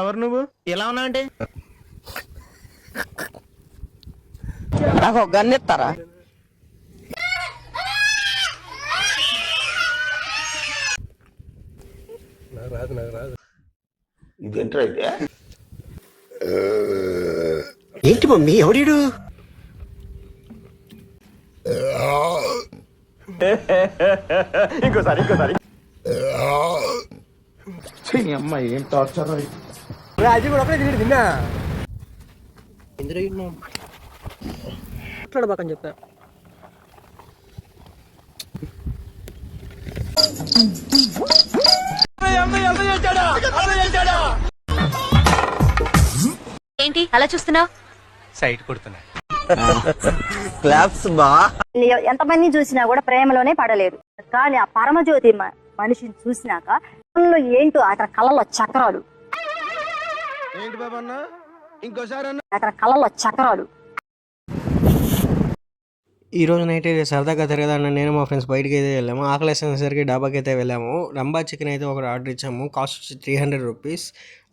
ఎవరు నువ్వు? ఎలా ఉన్నా అంటే నాకు ఒక గన్ ఇస్తారా? నాకు రాదు. ఇదేంట్రా అయితే? ఏంటి మమ్మీ ఎవడీడు? ఇంకోసారి అమ్మాయి ఏం టార్చర్. రాజీ కూడా ఒకటే తిరిగి తిన్నా ఎందుకు మాట్లాడబాకని చెప్పా. ఏంటి అలా చూస్తున్నావు? సైట్ కొడుతున్నా. క్లాప్స్ బా. ఎంతమంది చూసినా కూడా ప్రేమలోనే పడలేదు. కానీ ఆ పరమజ్యోతి మనిషిని చూసినాక ఏంటో అతని కళ్ళలో చక్రాలు. ఏంటి బాబా అన్న? ఇంకోసారి అన్న. అతని కళ్ళలో చక్రాలు. ఈ రోజు నైట్ అయితే సరదాగా తిరగదన్న నేను మా ఫ్రెండ్స్ బయటకి అయితే వెళ్ళాము. ఆకలి వేసేసరికి డాబాకి అయితే వెళ్ళాము. రంబా చికెన్ అయితే ఒకటి ఆర్డర్ ఇచ్చాము. కాస్ట్ వచ్చి 300 రూపీస్.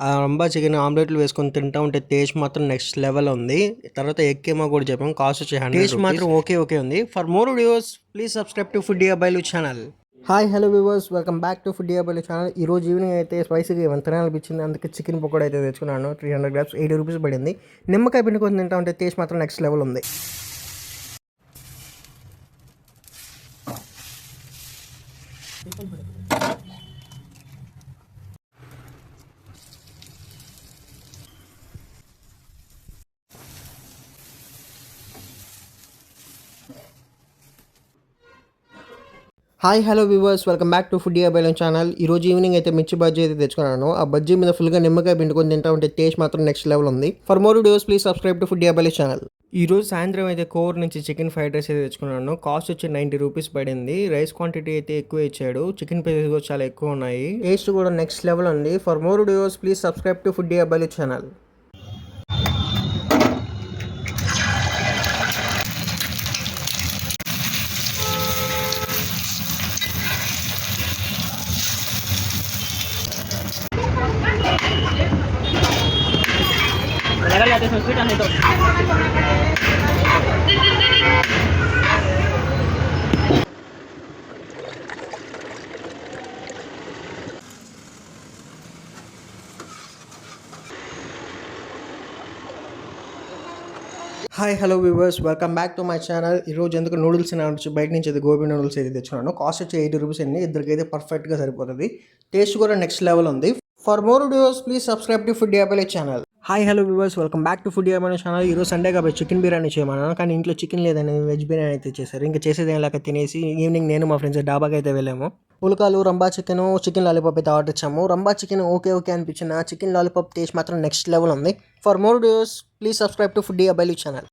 ఆ రంబా చికెన్ ఆమ్లెట్లు వేసుకొని తింటా ఉంటే టేస్ట్ మాత్రం నెక్స్ట్ లెవెల్ ఉంది. తర్వాత ఎగ్ కేమో కూడా చెప్పాము. కాస్ట్ వచ్చి 100. టేస్ట్ మాత్రం ఓకే ఉంది. For more videos please subscribe to Foodie Abbayilu channel. Hi hello viewers, welcome back to Foodie Abbayilu channel. ఈ రోజు ఈవినింగ్ అయితే స్పైసీగా ఏమైనా తినాలనిపించింది. అందుకే చికెన్ పకోడా అయితే తెచ్చుకున్నాను. 300 గ్రామ్స్ 80 రూపీస్ పడింది. నిమ్మకాయ పిండుకొని తింటా ఉంటే టేస్ట్ మాత్రం నెక్స్ట్ లెవెల్ ఉంది. Hi hello viewers, welcome back to Foodie Abbayilu channel. ఈ రోజు ఈవినింగ్ అయితే మిర్చి బజ్జీ అయితే తెచ్చుకున్నాను. ఆ బజ్జీ మీద ఫుల్గా నిమ్మకాయ పిండుకొని తింటా ఉంటే టేస్ట్ మాత్రం నెక్స్ట్ లెవెల్ ఉంది. For more videos please subscribe to Foodie Abbayilu channel. ఈ రోజు సాయంత్రం అయితే కోర్ నుంచి చికెన్ ఫ్రైడ్ రైస్ అయితే తెచ్చుకున్నాను. కాస్ట్ వచ్చి 90 రూపీస్ పడింది. రైస్ క్వాంటిటీ అయితే ఎక్కువ ఇచ్చాడు. చికెన్ పీసెస్ కూడా చాలా ఎక్కువ ఉన్నాయి. టేస్ట్ కూడా నెక్స్ట్ లెవెల్ ఉంది. For more videos please subscribe to Foodie Abbayilu channel. Hi hello viewers, welcome back to my channel. ఈరోజు ఎందుకు నూడిల్స్ అనిపించి బయట నుంచి అయితే గోబీ నూడిల్స్ అయితే తెచ్చుకున్నాను. కాస్ట్ వచ్చి 80 రూపీస్ అండి. ఇద్దరికైతే పర్ఫెక్ట్గా సరిపోతుంది. టేస్ట్ కూడా నెక్స్ట్ లెవెల్ ఉంది. For more videos please subscribe to Foodie Abbayilu channel. Hi hello viewers, welcome back to Foodie Abbayilu channel. ఈరోజు సండే కాబట్టి చికెన్ బిర్యానీ చేయమన్నాను, కానీ ఇంట్లో చికెన్ లేదని వెజ్ బిర్యానీ అయితే చేశారు. ఇంకా చేసేది ఏం లేక తినేసి ఈవినింగ్ నేను మా ఫ్రెండ్స్ డాబాకి అయితే వెళ్ళాము. పుల్కాలు, రంబా చికెన్, చికెన్ లాలీపాప్ అయితే ఆర్డర్ ఇచ్చాము. రంబా చికెన్ ఓకే అనిపించిన చికెన్ లాలీపాప్ టేస్ట్ మాత్రం నెక్స్ట్ లెవెల్ ఉంది. For more videos please subscribe to Foodie Abbayilu channel.